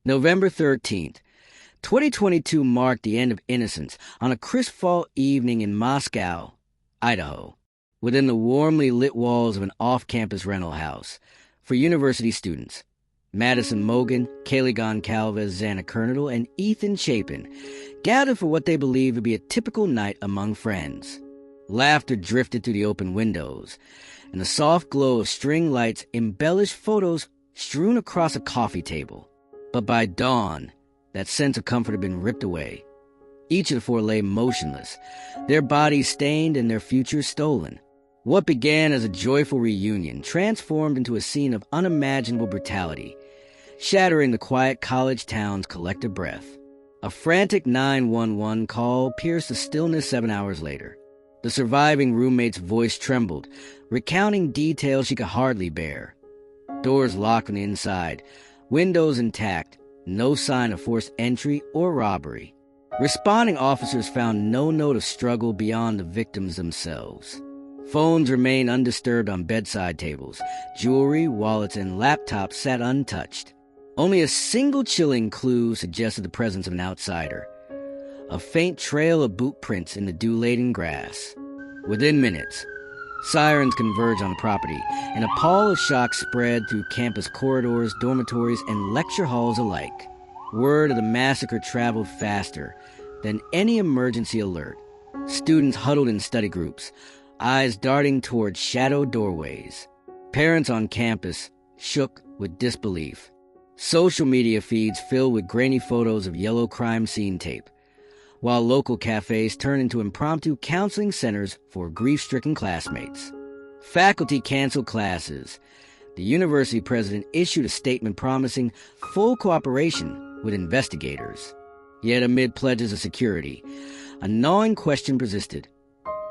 November 13th, 2022 marked the end of innocence on a crisp fall evening in Moscow, Idaho, within the warmly lit walls of an off-campus rental house for university students. Madison Mogen, Kaylee Goncalves, Xana Kernodle, and Ethan Chapin gathered for what they believed would be a typical night among friends. Laughter drifted through the open windows, and the soft glow of string lights embellished photos strewn across a coffee table. But by dawn, that sense of comfort had been ripped away. Each of the four lay motionless, their bodies stained and their futures stolen. What began as a joyful reunion transformed into a scene of unimaginable brutality, shattering the quiet college town's collective breath. A frantic 911 call pierced the stillness 7 hours later. The surviving roommate's voice trembled, recounting details she could hardly bear. Doors locked from the inside, windows intact, no sign of forced entry or robbery. Responding officers found no note of struggle beyond the victims themselves. Phones remained undisturbed on bedside tables. Jewelry, wallets, and laptops sat untouched. Only a single chilling clue suggested the presence of an outsider. A faint trail of boot prints in the dew-laden grass. Within minutes, sirens converged on the property, and a pall of shock spread through campus corridors, dormitories, and lecture halls alike. Word of the massacre traveled faster than any emergency alert. Students huddled in study groups, eyes darting toward shadowed doorways. Parents on campus shook with disbelief. Social media feeds filled with grainy photos of yellow crime scene tape, while local cafes turned into impromptu counseling centers for grief-stricken classmates. Faculty canceled classes. The university president issued a statement promising full cooperation with investigators. Yet amid pledges of security, a gnawing question persisted.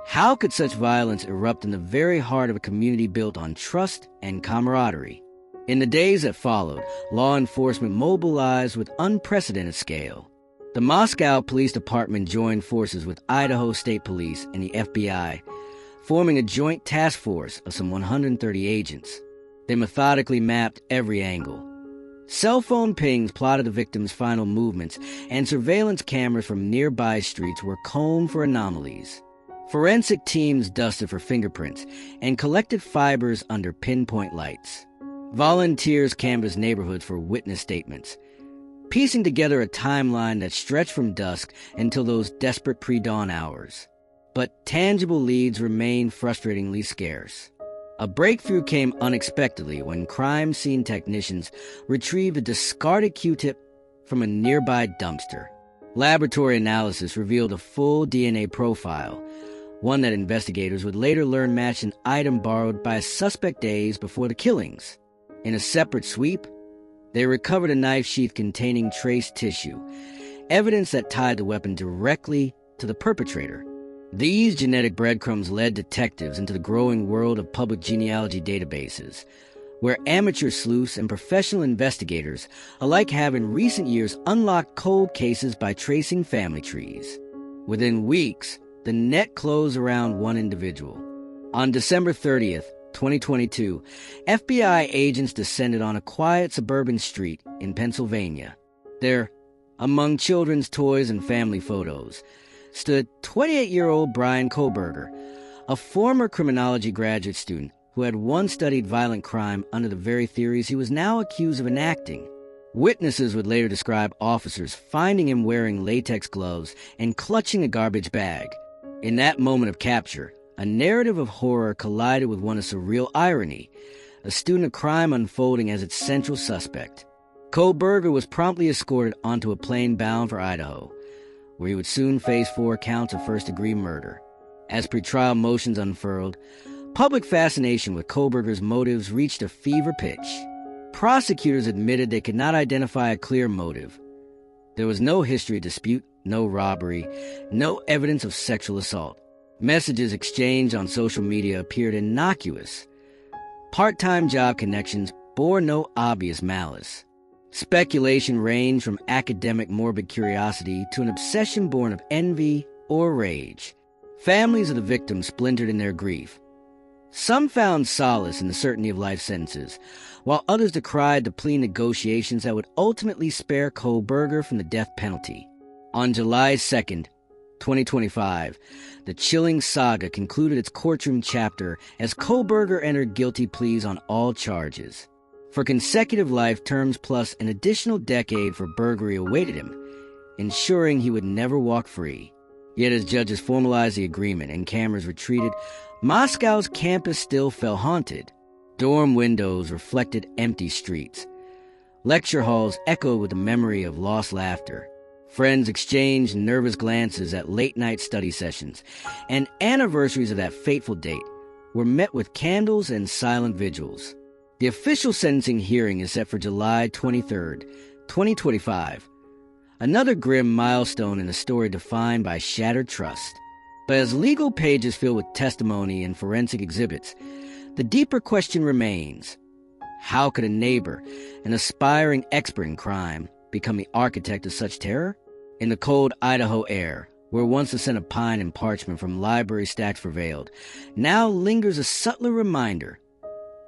How could such violence erupt in the very heart of a community built on trust and camaraderie? In the days that followed, law enforcement mobilized with unprecedented scale. The Moscow Police Department joined forces with Idaho State Police and the FBI, forming a joint task force of some 130 agents. They methodically mapped every angle. Cell phone pings plotted the victims' final movements, and surveillance cameras from nearby streets were combed for anomalies. Forensic teams dusted for fingerprints and collected fibers under pinpoint lights. Volunteers canvassed neighborhoods for witness statements, piecing together a timeline that stretched from dusk until those desperate pre-dawn hours. But tangible leads remained frustratingly scarce. A breakthrough came unexpectedly when crime scene technicians retrieved a discarded Q-tip from a nearby dumpster. Laboratory analysis revealed a full DNA profile, one that investigators would later learn matched an item borrowed by a suspect days before the killings. In a separate sweep, they recovered a knife sheath containing trace tissue, evidence that tied the weapon directly to the perpetrator. These genetic breadcrumbs led detectives into the growing world of public genealogy databases, where amateur sleuths and professional investigators alike have in recent years unlocked cold cases by tracing family trees. Within weeks, the net closed around one individual. On December 30th, 2022, FBI agents descended on a quiet suburban street in Pennsylvania. There, among children's toys and family photos, stood 28-year-old Bryan Kohberger, a former criminology graduate student who had once studied violent crime under the very theories he was now accused of enacting. Witnesses would later describe officers finding him wearing latex gloves and clutching a garbage bag. In that moment of capture, a narrative of horror collided with one of surreal irony, a student of crime unfolding as its central suspect. Kohberger was promptly escorted onto a plane bound for Idaho, where he would soon face 4 counts of first-degree murder. As pretrial motions unfurled, public fascination with Kohberger's motives reached a fever pitch. Prosecutors admitted they could not identify a clear motive. There was no history of dispute, no robbery, no evidence of sexual assault. Messages exchanged on social media appeared innocuous. Part-time job connections bore no obvious malice. Speculation ranged from academic morbid curiosity to an obsession born of envy or rage. Families of the victims splintered in their grief. Some found solace in the certainty of life sentences, while others decried the plea negotiations that would ultimately spare Kohberger from the death penalty. On July 2nd, 2025, the chilling saga concluded its courtroom chapter as Kohberger entered guilty pleas on all charges. For consecutive life terms plus an additional decade for burglary awaited him, ensuring he would never walk free. Yet as judges formalized the agreement and cameras retreated, Moscow's campus still felt haunted. Dorm windows reflected empty streets. Lecture halls echoed with the memory of lost laughter. Friends exchanged nervous glances at late-night study sessions, and anniversaries of that fateful date were met with candles and silent vigils. The official sentencing hearing is set for July 23rd, 2025. Another grim milestone in a story defined by shattered trust. But as legal pages fill with testimony and forensic exhibits, the deeper question remains: how could a neighbor, an aspiring expert in crime, become the architect of such terror? In the cold Idaho air, where once the scent of pine and parchment from library stacks prevailed, now lingers a subtler reminder: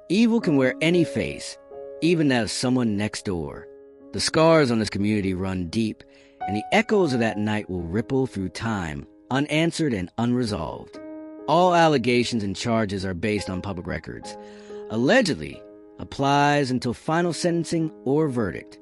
evil can wear any face, even that of someone next door. The scars on this community run deep, and the echoes of that night will ripple through time, unanswered and unresolved. All allegations and charges are based on public records. Allegedly applies until final sentencing or verdict.